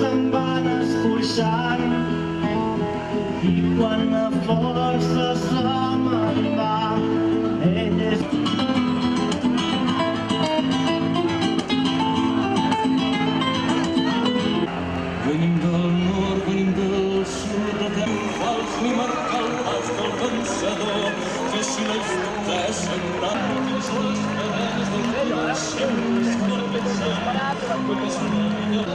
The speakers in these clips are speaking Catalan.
se'n van escorxant i quan la força se me'n va, ell és... Venim del nord, venim del sud, de fals ni marcar el pas del vencedor, que si la història s'enrà, que són les cadenes del dia, sempre es pot pensar, com és una millor.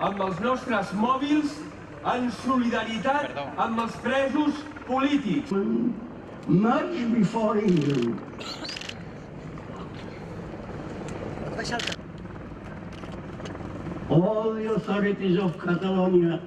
Amb els nostres mòbils en solidaritat amb els presos polítics. Much before England. All the authorities of Catalonia